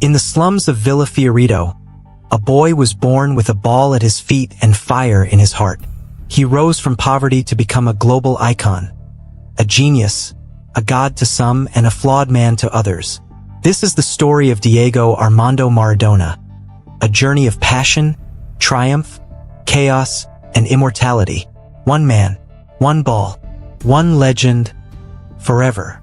In the slums of Villa Fiorito, a boy was born with a ball at his feet and fire in his heart. He rose from poverty to become a global icon, a genius, a god to some and a flawed man to others. This is the story of Diego Armando Maradona, a journey of passion, triumph, chaos, and immortality. One man, one ball, one legend, forever.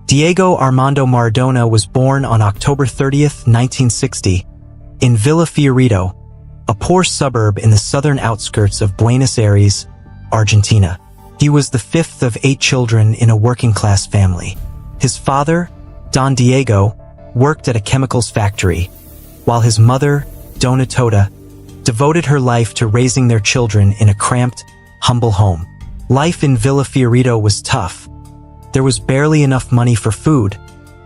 Diego Armando Maradona was born on October 30th, 1960, in Villa Fiorito, a poor suburb in the southern outskirts of Buenos Aires, Argentina. He was the fifth of 8 children in a working-class family. His father, Don Diego, worked at a chemicals factory, while his mother, Dona Tota, devoted her life to raising their children in a cramped, humble home. Life in Villa Fiorito was tough. There was barely enough money for food,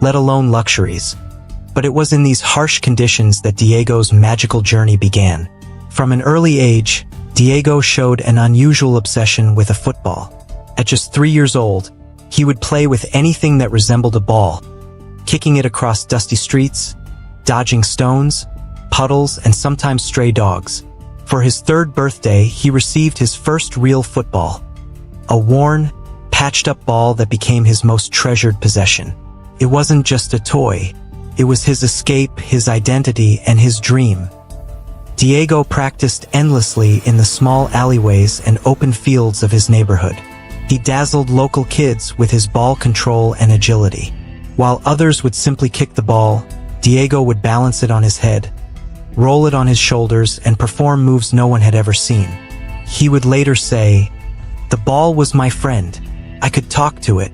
let alone luxuries. But it was in these harsh conditions that Diego's magical journey began. From an early age, Diego showed an unusual obsession with a football. At just 3 years old, he would play with anything that resembled a ball, kicking it across dusty streets, dodging stones, puddles, and sometimes stray dogs. For his 3rd birthday, he received his first real football, a worn, patched-up ball that became his most treasured possession. It wasn't just a toy. It was his escape, his identity, and his dream. Diego practiced endlessly in the small alleyways and open fields of his neighborhood. He dazzled local kids with his ball control and agility. While others would simply kick the ball, Diego would balance it on his head, roll it on his shoulders, and perform moves no one had ever seen. He would later say, "The ball was my friend. I could talk to it."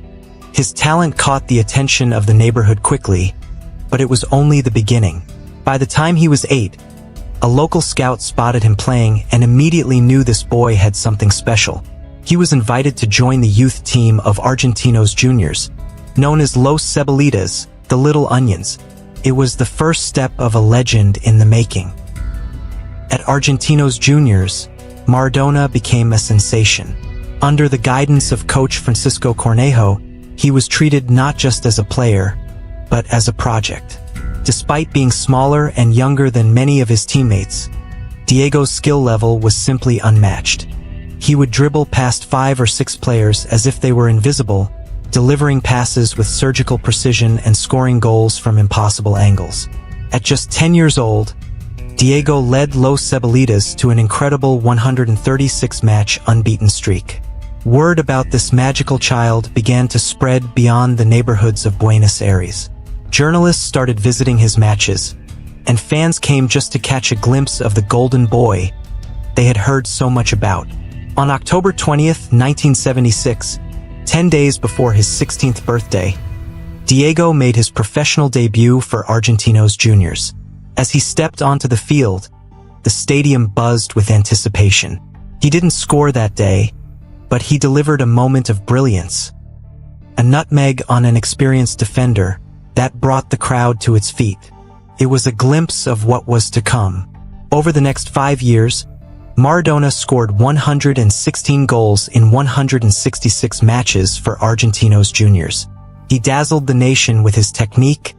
His talent caught the attention of the neighborhood quickly, but it was only the beginning. By the time he was 8, a local scout spotted him playing and immediately knew this boy had something special. He was invited to join the youth team of Argentinos Juniors, known as Los Cebolitas, the Little Onions. It was the first step of a legend in the making. At Argentinos Juniors, Maradona became a sensation. Under the guidance of coach Francisco Cornejo, he was treated not just as a player, but as a project. Despite being smaller and younger than many of his teammates, Diego's skill level was simply unmatched. He would dribble past 5 or 6 players as if they were invisible, delivering passes with surgical precision and scoring goals from impossible angles. At just 10 years old, Diego led Los Cebolitas to an incredible 136-match unbeaten streak. Word about this magical child began to spread beyond the neighborhoods of Buenos Aires. Journalists started visiting his matches, and fans came just to catch a glimpse of the golden boy they had heard so much about. On October 20th, 1976, 10 days before his 16th birthday, Diego made his professional debut for Argentinos Juniors. As he stepped onto the field, the stadium buzzed with anticipation. He didn't score that day, but he delivered a moment of brilliance. A nutmeg on an experienced defender that brought the crowd to its feet. It was a glimpse of what was to come. Over the next 5 years, Maradona scored 116 goals in 166 matches for Argentinos Juniors. He dazzled the nation with his technique,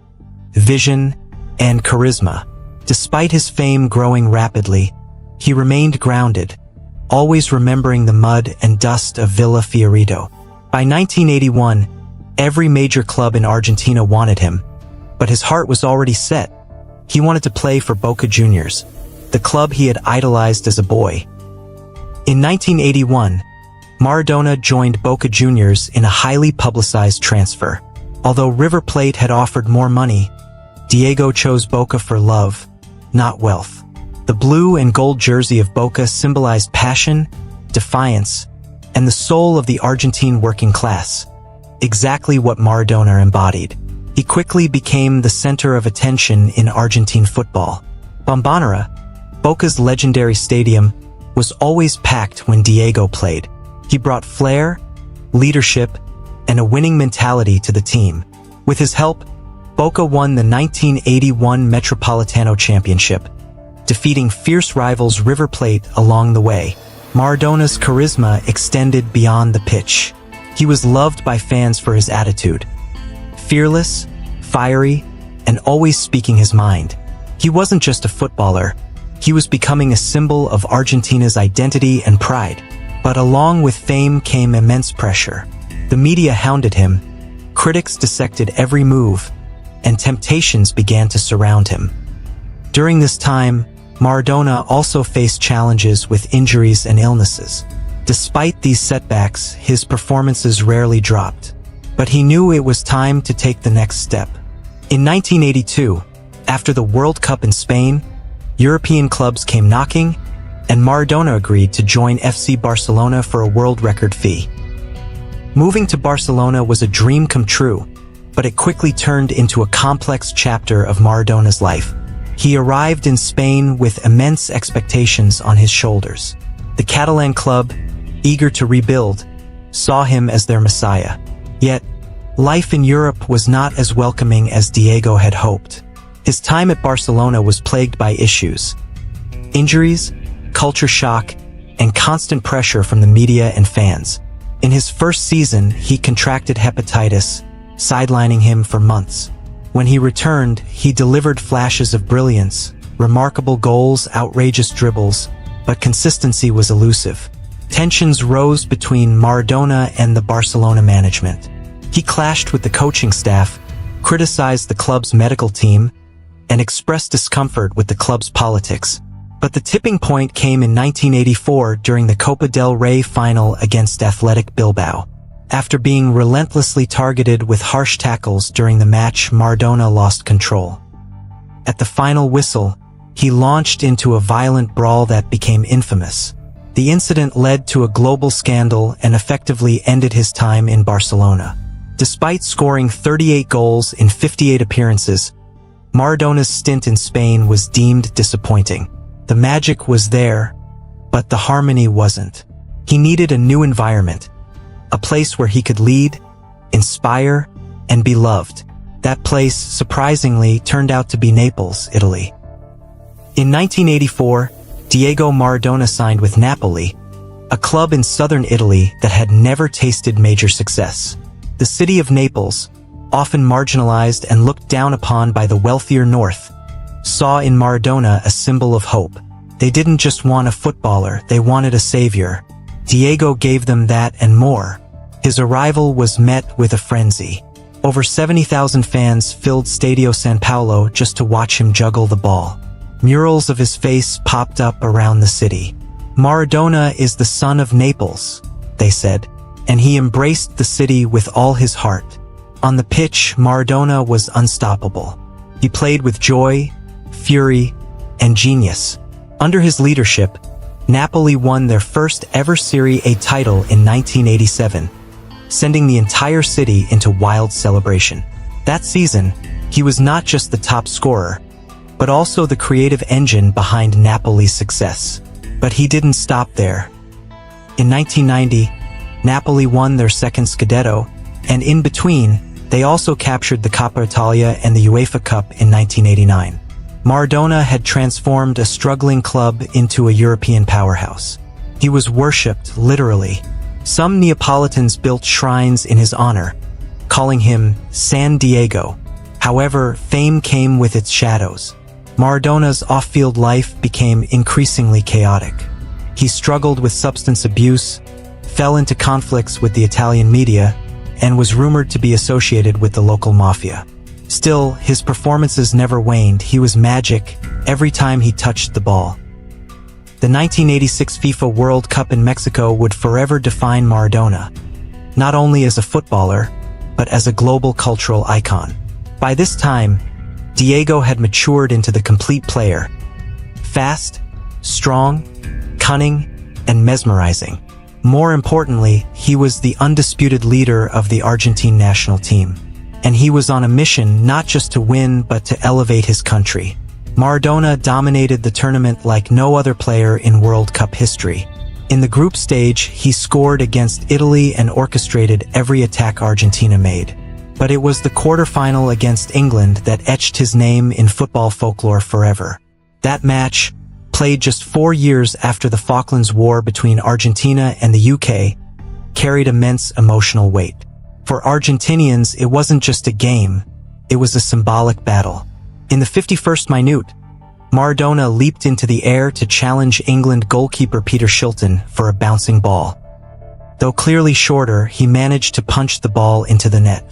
vision, and charisma. Despite his fame growing rapidly, he remained grounded, always remembering the mud and dust of Villa Fiorito. By 1981, every major club in Argentina wanted him, but his heart was already set. He wanted to play for Boca Juniors, the club he had idolized as a boy. In 1981, Maradona joined Boca Juniors in a highly publicized transfer. Although River Plate had offered more money, Diego chose Boca for love, not wealth. The blue and gold jersey of Boca symbolized passion, defiance, and the soul of the Argentine working class, exactly what Maradona embodied. He quickly became the center of attention in Argentine football. Bombonera, Boca's legendary stadium, was always packed when Diego played. He brought flair, leadership, and a winning mentality to the team. With his help, Boca won the 1981 Metropolitano Championship, defeating fierce rivals River Plate along the way. Maradona's charisma extended beyond the pitch. He was loved by fans for his attitude. Fearless, fiery, and always speaking his mind. He wasn't just a footballer, he was becoming a symbol of Argentina's identity and pride. But along with fame came immense pressure. The media hounded him, critics dissected every move, and temptations began to surround him. During this time, Maradona also faced challenges with injuries and illnesses. Despite these setbacks, his performances rarely dropped. But he knew it was time to take the next step. In 1982, after the World Cup in Spain, European clubs came knocking, and Maradona agreed to join FC Barcelona for a world record fee. Moving to Barcelona was a dream come true, but it quickly turned into a complex chapter of Maradona's life. He arrived in Spain with immense expectations on his shoulders. The Catalan club, eager to rebuild, saw him as their messiah. Yet, life in Europe was not as welcoming as Diego had hoped. His time at Barcelona was plagued by issues: injuries, culture shock, and constant pressure from the media and fans. In his first season, he contracted hepatitis, sidelining him for months. When he returned, he delivered flashes of brilliance, remarkable goals, outrageous dribbles, but consistency was elusive. Tensions rose between Maradona and the Barcelona management. He clashed with the coaching staff, criticized the club's medical team, and expressed discomfort with the club's politics. But the tipping point came in 1984 during the Copa del Rey final against Athletic Bilbao. After being relentlessly targeted with harsh tackles during the match, Maradona lost control. At the final whistle, he launched into a violent brawl that became infamous. The incident led to a global scandal and effectively ended his time in Barcelona. Despite scoring 38 goals in 58 appearances, Maradona's stint in Spain was deemed disappointing. The magic was there, but the harmony wasn't. He needed a new environment, a place where he could lead, inspire, and be loved. That place, surprisingly, turned out to be Naples, Italy. In 1984, Diego Maradona signed with Napoli, a club in southern Italy that had never tasted major success. The city of Naples, often marginalized and looked down upon by the wealthier north, saw in Maradona a symbol of hope. They didn't just want a footballer, they wanted a savior. Diego gave them that and more. His arrival was met with a frenzy. Over 70,000 fans filled Stadio San Paolo just to watch him juggle the ball. Murals of his face popped up around the city. Maradona is the son of Naples, they said, and he embraced the city with all his heart. On the pitch, Maradona was unstoppable. He played with joy, fury, and genius. Under his leadership, Napoli won their first ever Serie A title in 1987, sending the entire city into wild celebration. That season, he was not just the top scorer, but also the creative engine behind Napoli's success. But he didn't stop there. In 1990, Napoli won their second Scudetto, and in between, they also captured the Coppa Italia and the UEFA Cup in 1989. Maradona had transformed a struggling club into a European powerhouse. He was worshipped, literally. Some Neapolitans built shrines in his honor, calling him San Diego. However, fame came with its shadows. Maradona's off-field life became increasingly chaotic. He struggled with substance abuse, fell into conflicts with the Italian media, and was rumored to be associated with the local mafia. Still, his performances never waned. He was magic every time he touched the ball. The 1986 FIFA World Cup in Mexico would forever define Maradona, not only as a footballer, but as a global cultural icon. By this time, Diego had matured into the complete player. Fast, strong, cunning, and mesmerizing. More importantly, he was the undisputed leader of the Argentine national team. And he was on a mission not just to win but to elevate his country. Maradona dominated the tournament like no other player in World Cup history. In the group stage, he scored against Italy and orchestrated every attack Argentina made. But it was the quarterfinal against England that etched his name in football folklore forever. That match, played just 4 years after the Falklands War between Argentina and the UK, carried immense emotional weight. For Argentinians, it wasn't just a game, It was a symbolic battle. In the 51st minute, Maradona leaped into the air to challenge England goalkeeper Peter Shilton for a bouncing ball. Though clearly shorter, he managed to punch the ball into the net.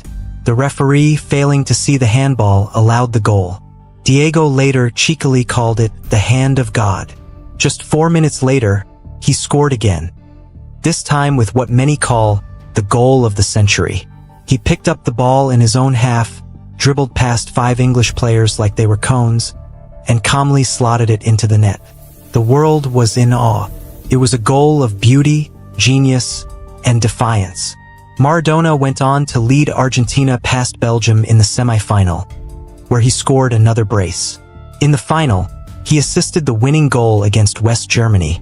The referee, failing to see the handball, allowed the goal. Diego later cheekily called it the hand of God. Just 4 minutes later, he scored again. This time with what many call the goal of the century. He picked up the ball in his own half, dribbled past 5 English players like they were cones, and calmly slotted it into the net. The world was in awe. It was a goal of beauty, genius, and defiance. Maradona went on to lead Argentina past Belgium in the semi-final, where he scored another brace. In the final, he assisted the winning goal against West Germany,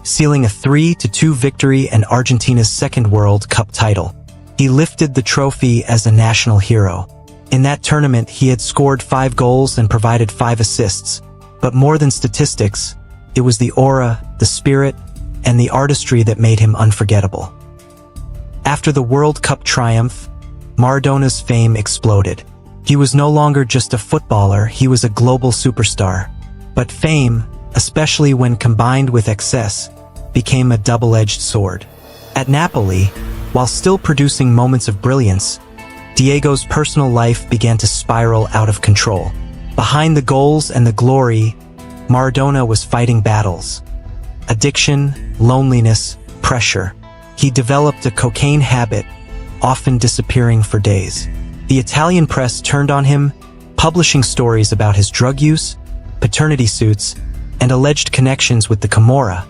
sealing a 3-2 victory and Argentina's second World Cup title. He lifted the trophy as a national hero. In that tournament, he had scored 5 goals and provided 5 assists. But more than statistics, it was the aura, the spirit, and the artistry that made him unforgettable. After the World Cup triumph, Maradona's fame exploded. He was no longer just a footballer, he was a global superstar. But fame, especially when combined with excess, became a double-edged sword. At Napoli, while still producing moments of brilliance, Diego's personal life began to spiral out of control. Behind the goals and the glory, Maradona was fighting battles. Addiction, loneliness, pressure. He developed a cocaine habit, often disappearing for days. The Italian press turned on him, publishing stories about his drug use, paternity suits, and alleged connections with the Camorra,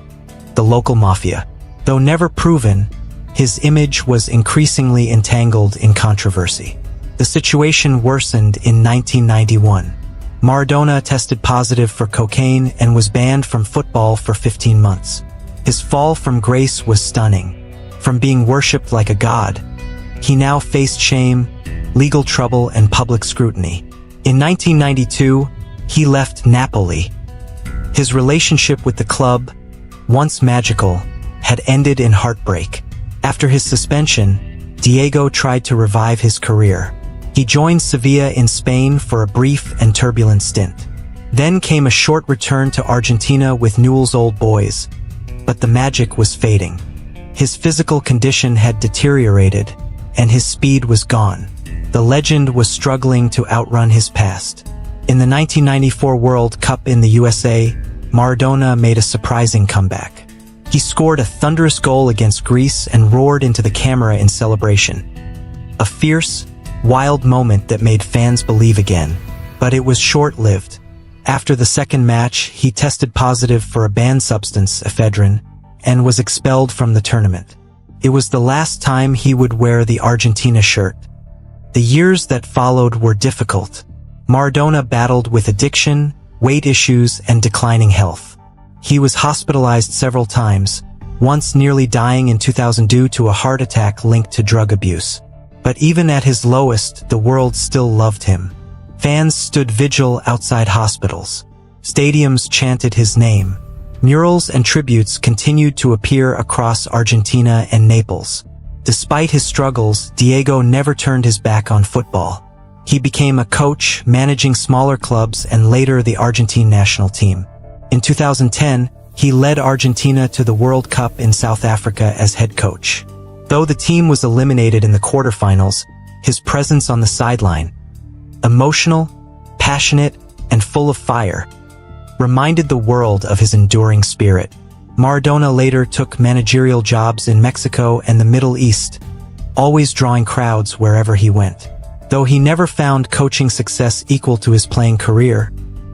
the local mafia. Though never proven, his image was increasingly entangled in controversy. The situation worsened in 1991. Maradona tested positive for cocaine and was banned from football for 15 months. His fall from grace was stunning. From being worshipped like a god, he now faced shame, legal trouble, and public scrutiny. In 1992, he left Napoli. His relationship with the club, once magical, had ended in heartbreak. After his suspension, Diego tried to revive his career. He joined Sevilla in Spain for a brief and turbulent stint. Then came a short return to Argentina with Newell's Old Boys, but the magic was fading. His physical condition had deteriorated, and his speed was gone. The legend was struggling to outrun his past. In the 1994 World Cup in the USA, Maradona made a surprising comeback. He scored a thunderous goal against Greece and roared into the camera in celebration. A fierce, wild moment that made fans believe again. But it was short-lived. After the second match, he tested positive for a banned substance, ephedrine, and was expelled from the tournament. It was the last time he would wear the Argentina shirt. The years that followed were difficult. Maradona battled with addiction, weight issues, and declining health. He was hospitalized several times, once nearly dying in 2000 due to a heart attack linked to drug abuse. But even at his lowest, the world still loved him. Fans stood vigil outside hospitals. Stadiums chanted his name. Murals and tributes continued to appear across Argentina and Naples. Despite his struggles, Diego never turned his back on football. He became a coach, managing smaller clubs and later the Argentine national team. In 2010, he led Argentina to the World Cup in South Africa as head coach. Though the team was eliminated in the quarterfinals, his presence on the sideline, emotional, passionate, and full of fire, reminded the world of his enduring spirit. Maradona later took managerial jobs in Mexico and the Middle East, always drawing crowds wherever he went. Though he never found coaching success equal to his playing career,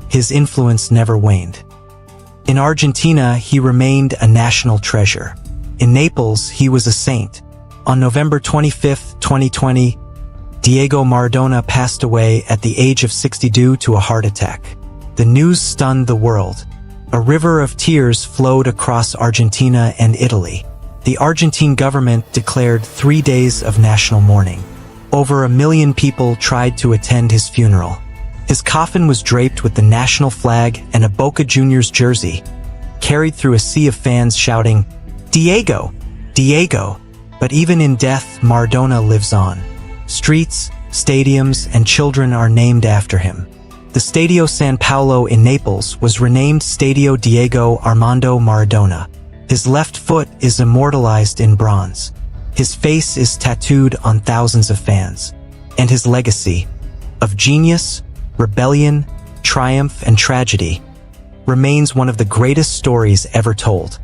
his influence never waned. In Argentina, he remained a national treasure. In Naples, he was a saint. On November 25, 2020, Diego Maradona passed away at the age of 60 due to a heart attack. The news stunned the world. A river of tears flowed across Argentina and Italy. The Argentine government declared 3 days of national mourning. Over 1 million people tried to attend his funeral. His coffin was draped with the national flag and a Boca Juniors jersey, carried through a sea of fans shouting, "Diego! Diego!" But even in death, Maradona lives on. Streets, stadiums, and children are named after him. The Stadio San Paolo in Naples was renamed Stadio Diego Armando Maradona. His left foot is immortalized in bronze. His face is tattooed on thousands of fans. And his legacy of genius, rebellion, triumph, and tragedy remains one of the greatest stories ever told.